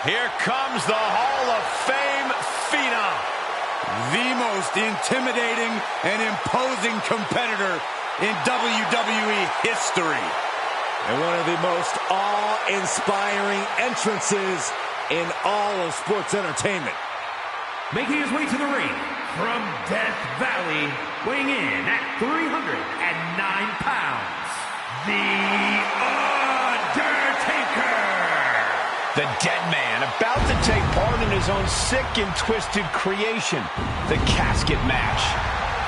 Here comes the Hall of Fame Phenom. The most intimidating and imposing competitor in WWE history. And one of the most awe-inspiring entrances in all of sports entertainment. Making his way to the ring from Death Valley, weighing in at 309 pounds, the Undertaker! The dead man about to take part in his own sick and twisted creation, the casket match.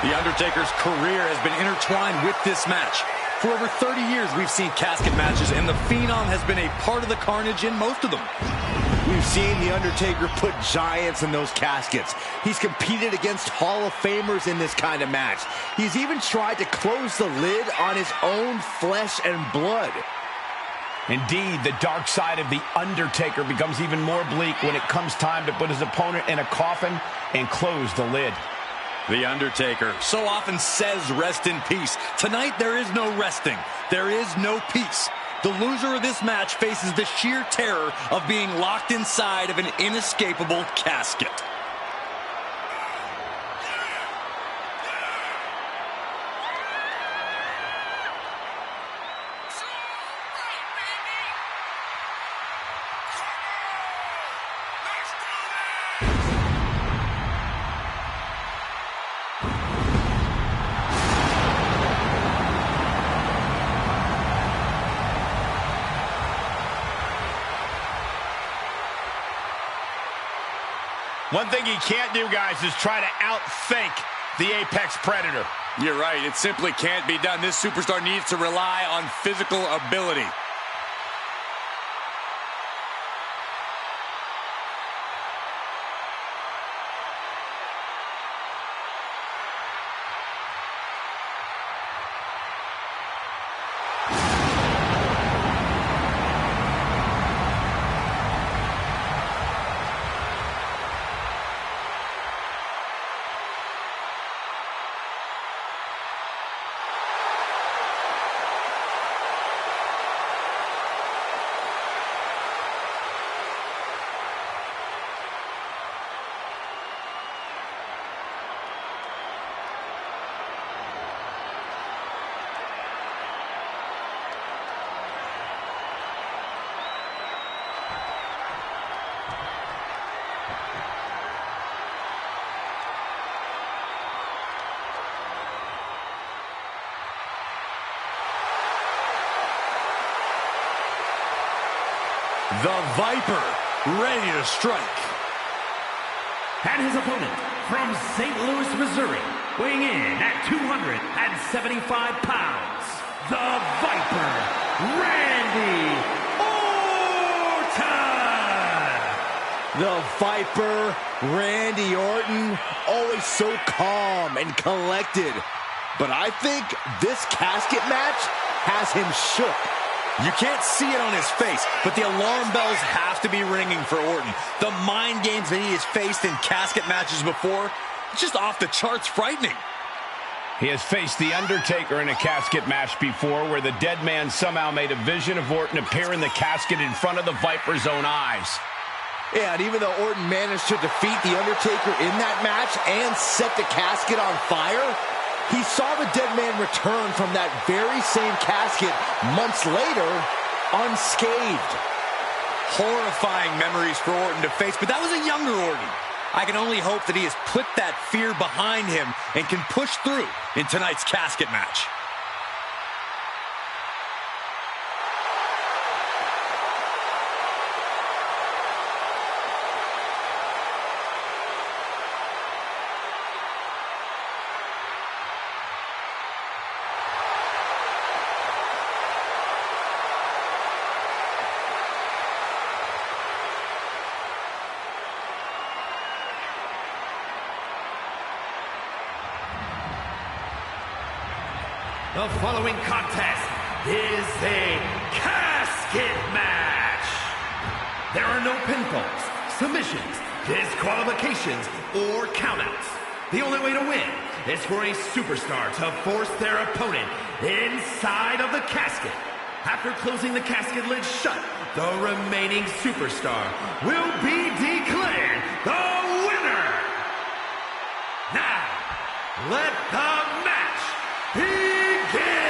The Undertaker's career has been intertwined with this match. For over 30 years, we've seen casket matches, and the Phenom has been a part of the carnage in most of them. We've seen The Undertaker put giants in those caskets. He's competed against Hall of Famers in this kind of match. He's even tried to close the lid on his own flesh and blood. Indeed, the dark side of The Undertaker becomes even more bleak when it comes time to put his opponent in a coffin and close the lid. The Undertaker so often says rest in peace. Tonight, there is no resting. There is no peace. The loser of this match faces the sheer terror of being locked inside of an inescapable casket. One thing he can't do, guys, is try to outthink the Apex Predator. You're right. It simply can't be done. This superstar needs to rely on physical ability. The Viper, ready to strike. And his opponent from St. Louis, Missouri, weighing in at 275 pounds, the Viper, Randy Orton! The Viper, Randy Orton, always so calm and collected. But I think this casket match has him shook. You can't see it on his face, but the alarm bells have to be ringing for Orton. The mind games that he has faced in casket matches before, it's just off the charts frightening. He has faced The Undertaker in a casket match before where the dead man somehow made a vision of Orton appear in the casket in front of the Viper's own eyes. Yeah, and even though Orton managed to defeat The Undertaker in that match and set the casket on fire, he saw the dead man return from that very same casket months later unscathed. Horrifying memories for Orton to face, but that was a younger Orton. I can only hope that he has put that fear behind him and can push through in tonight's casket match. The following contest is a casket match. There are no pinfalls, submissions, disqualifications, or countouts. The only way to win is for a superstar to force their opponent inside of the casket. After closing the casket lid shut the remaining superstar will be declared the winner. Now, let the match begin!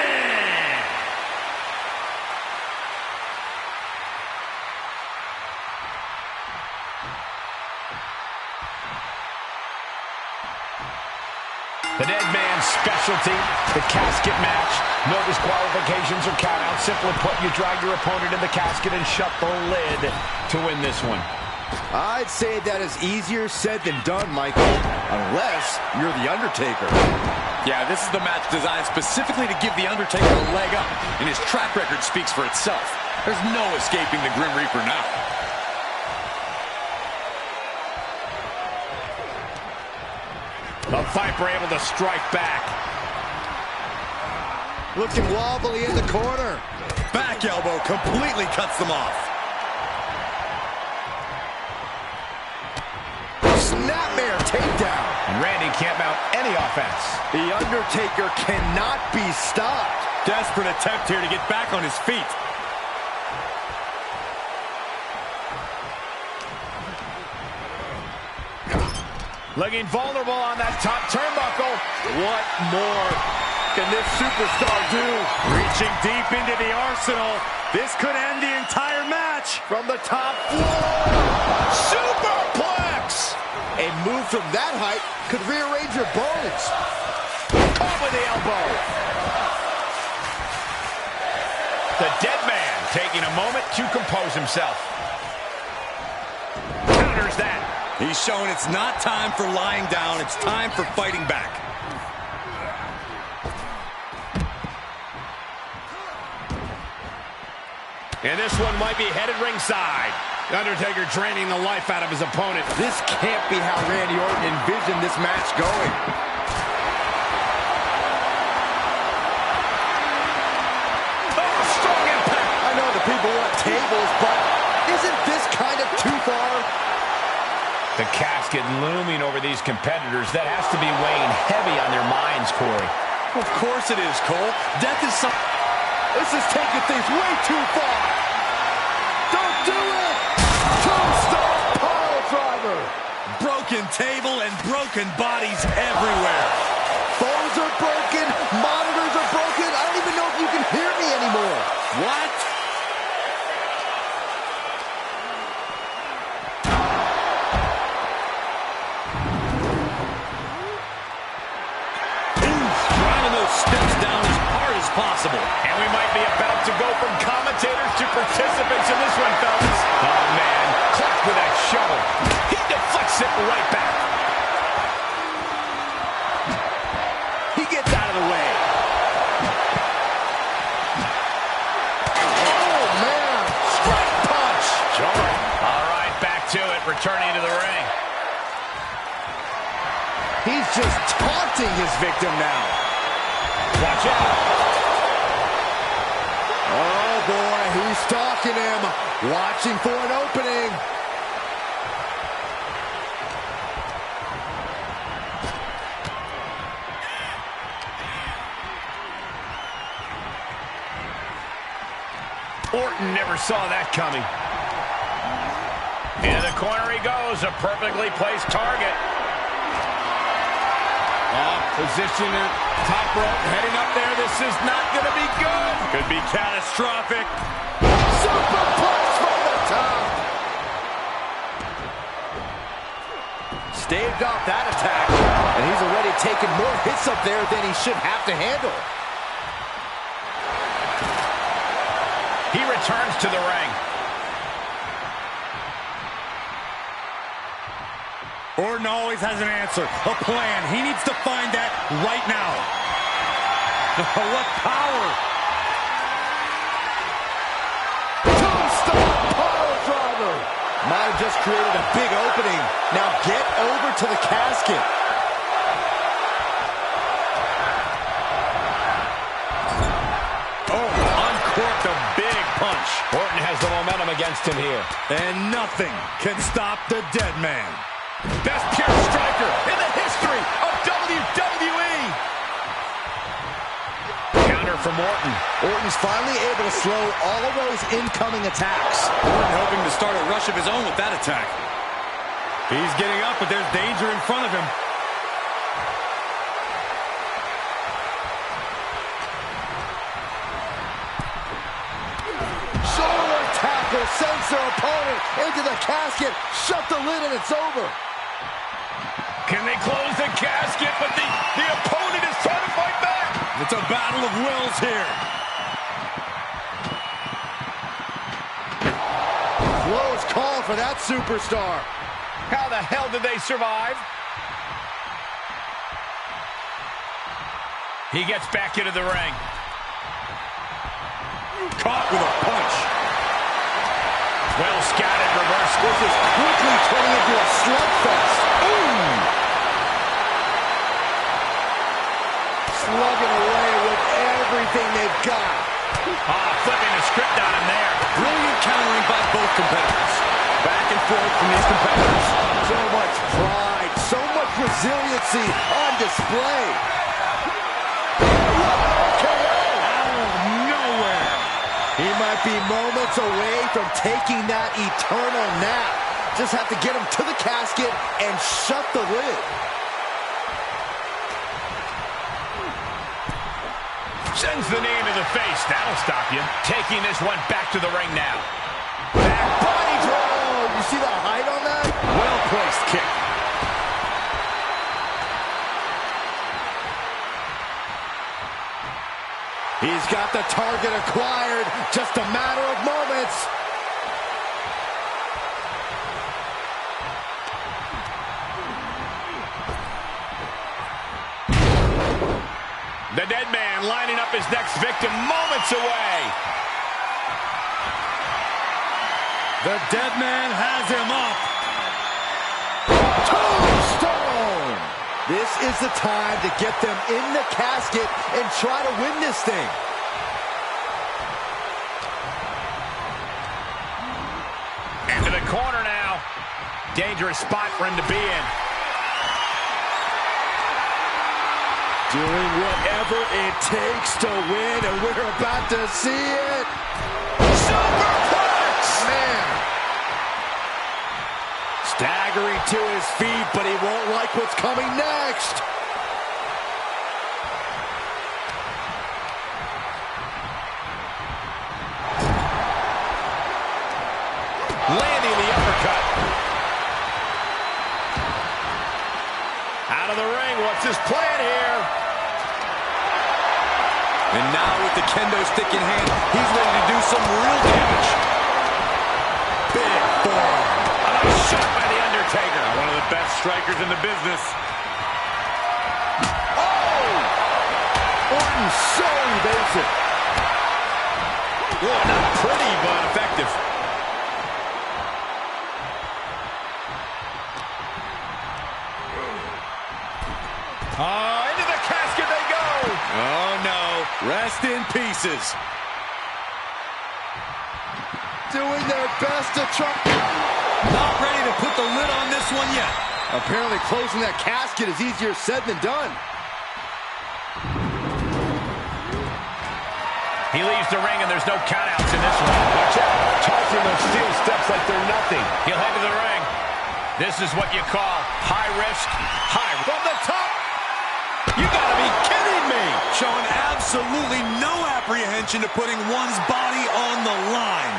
The dead man's specialty, the casket match. No disqualifications or countouts. Simply put, you drag your opponent in the casket and shut the lid to win this one. I'd say that is easier said than done, Michael, unless you're the Undertaker. Yeah, this is the match designed specifically to give the Undertaker a leg up, and his track record speaks for itself. There's no escaping the Grim Reaper now. The Viper able to strike back. Looking wobbly in the corner. Back elbow completely cuts them off. Snapmare takedown. And Randy can't mount any offense. The Undertaker cannot be stopped. Desperate attempt here to get back on his feet. Looking vulnerable on that top turnbuckle. What more can this superstar do? Reaching deep into the arsenal. This could end the entire match. From the top floor. Superplex. A move from that height could rearrange your bones. Caught with the elbow. The dead man taking a moment to compose himself. Counters that. He's showing it's not time for lying down. It's time for fighting back. And this one might be headed ringside. Undertaker draining the life out of his opponent. This can't be how Randy Orton envisioned this match going. Oh, strong impact. I know the people want tables, but isn't this kind of too far? The casket looming over these competitors. That has to be weighing heavy on their minds, Corey. Of course it is, Cole. Death is something. This is taking things way too far. Don't do it! Two-star pile driver. Broken table and broken bodies everywhere. Phones are broken. Monitors are broken. I don't even know if you can hear me anymore. What? Driving those steps down as hard as possible. And we might be about to go from commentators to participants in this one, fellas. Oh, man. Clocked with that shovel. He deflects it right back. He gets out of the way. Oh, man. Strike punch. Sure. All right, back to it. Returning to the ring. He's just taunting his victim now. Watch out. Oh, boy, he's stalking him. Watching for an opening. Orton never saw that coming. Into the corner he goes. A perfectly placed target. Position at top rope, heading up there. This is not going to be good. Could be catastrophic. Superplex from the top. Staved off that attack. And he's already taken more hits up there than he should have to handle. He returns to the ring. Orton always has an answer, a plan. He needs to find that right now. What power! Two-star power driver. Might have just created a big opening. Now get over to the casket. Oh, uncorked a big punch. Orton has the momentum against him here. And nothing can stop the dead man. Best pure striker in the history of WWE. counter from Orton. Orton's finally able to slow all of those incoming attacks. Orton hoping to start a rush of his own with that attack. He's getting up, but there's danger in front of him. Shoulder tackle sends their opponent into the casket. Shut the lid and it's over. Can they close the casket? But the opponent is trying to fight back. It's a battle of wills here. Close call for that superstar. How the hell did they survive? He gets back into the ring. Caught with a punch. Well scouted reverse. This is quickly turning into a slugfest. Ooh! Slugging away with everything they've got. Flipping the script on him there. Brilliant countering by both competitors. Back and forth from these competitors. So much pride, so much resiliency on display. He might be moments away from taking that eternal nap. Just have to get him to the casket and shut the lid. Sends the knee into the face. That'll stop you. Taking this one back to the ring now. Back body Oh, you see the height on that? well-placed kick. He's got the target acquired. Just a matter of moments. The dead man lining up his next victim moments away. The dead man has him up. Tombstone! This is the time to get them in the casket and try to win this thing. Into the corner now. Dangerous spot for him to be in. Doing whatever it takes to win, and we're about to see it. Superplex! Man. Staggering to his feet, but he won't like what's coming next. Landing the uppercut. Out of the ring, what's his plan here? And now with the kendo stick in hand, he's ready to do some real damage. Big forearm. A nice shot by the Undertaker. One of the best strikers in the business. Oh! Orton so evasive. Oh, not pretty, but effective. Into the casket they go. Oh, no. Rest in pieces. Doing their best to try. Not ready to put the lid on this one yet. Apparently closing that casket is easier said than done. He leaves the ring and there's no countouts in this one. Watch out. Tossing those steel steps like they're nothing. He'll head to the ring. This is what you call high risk, high from the top. You gotta be kidding me! Showing absolutely no apprehension to putting one's body on the line.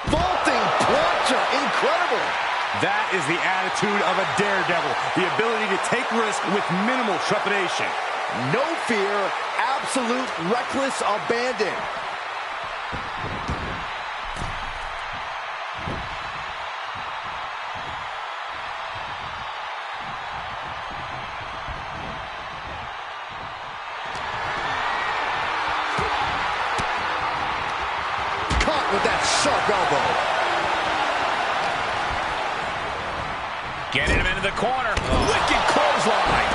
Vaulting plancha, incredible. That is the attitude of a daredevil. The ability to take risk with minimal trepidation. No fear, absolute reckless abandon. Caught with that sharp elbow. Getting him into the corner. Wicked clothesline.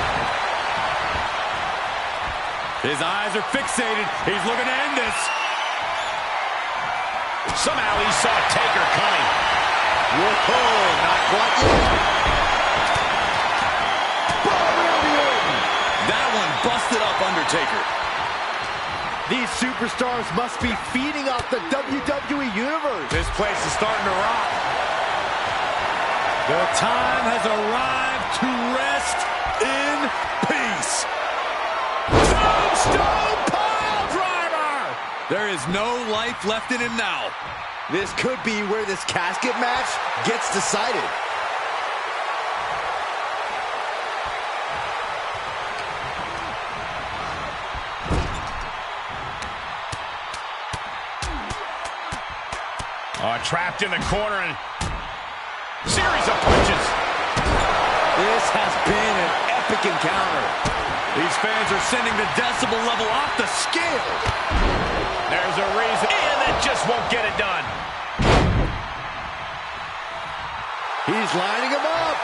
His eyes are fixated. He's looking to end this. Somehow he saw Taker coming. Whoa, not quite yet. That one busted up Undertaker. These superstars must be feeding off the WWE Universe. This place is starting to rock. The time has arrived to rest in peace. Tombstone pile driver! There is no life left in him now. This could be where this casket match gets decided. Trapped in the corner and series of punches. This has been an epic encounter. These fans are sending the decibel level off the scale. There's a reason, and that just won't get it done. He's lining him up.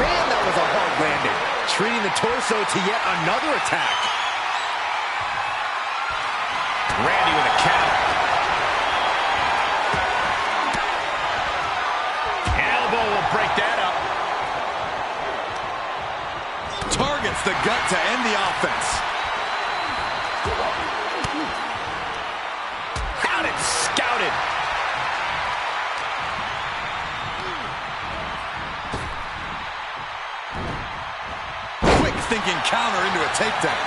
Man, that was a hard landing. Treating the torso to yet another attack. Randy with a counter. Elbow will break that up. Targets the gut to end the offense. Out and scouted. Quick thinking counter into a takedown.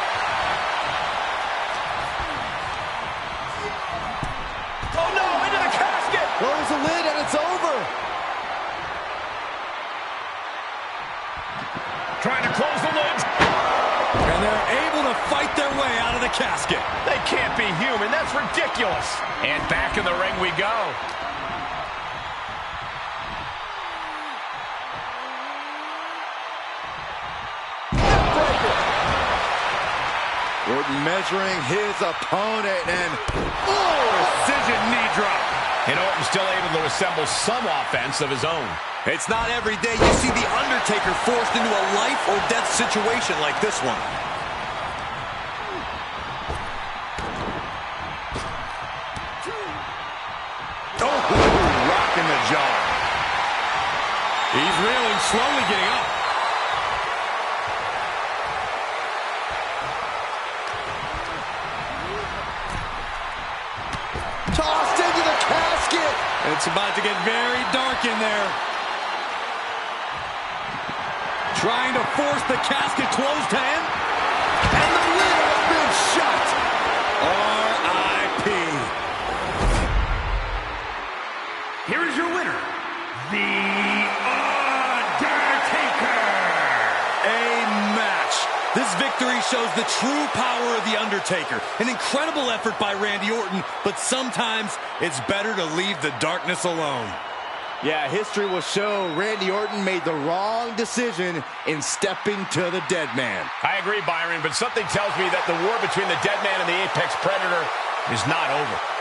Oh no, into the casket. Close the lid and it's over. Trying to close the lid. And they're able to fight their way out of the casket. They can't be human. That's ridiculous. And back in the ring we go. Orton measuring his opponent and precision knee drop. And Orton still able to assemble some offense of his own. It's not every day you see The Undertaker forced into a life or death situation like this one. Oh, rocking the jaw. He's reeling, slowly getting up. Tossed into the casket. It's about to get very dark in there. Trying to force the casket closed to end. And the lid has been shut. R.I.P. Here is your winner, The Undertaker. A match. This victory shows the true power of The Undertaker. An incredible effort by Randy Orton, but sometimes it's better to leave the darkness alone. Yeah, history will show Randy Orton made the wrong decision in stepping to the dead man. I agree, Byron, but something tells me that the war between the dead man and the Apex Predator is not over.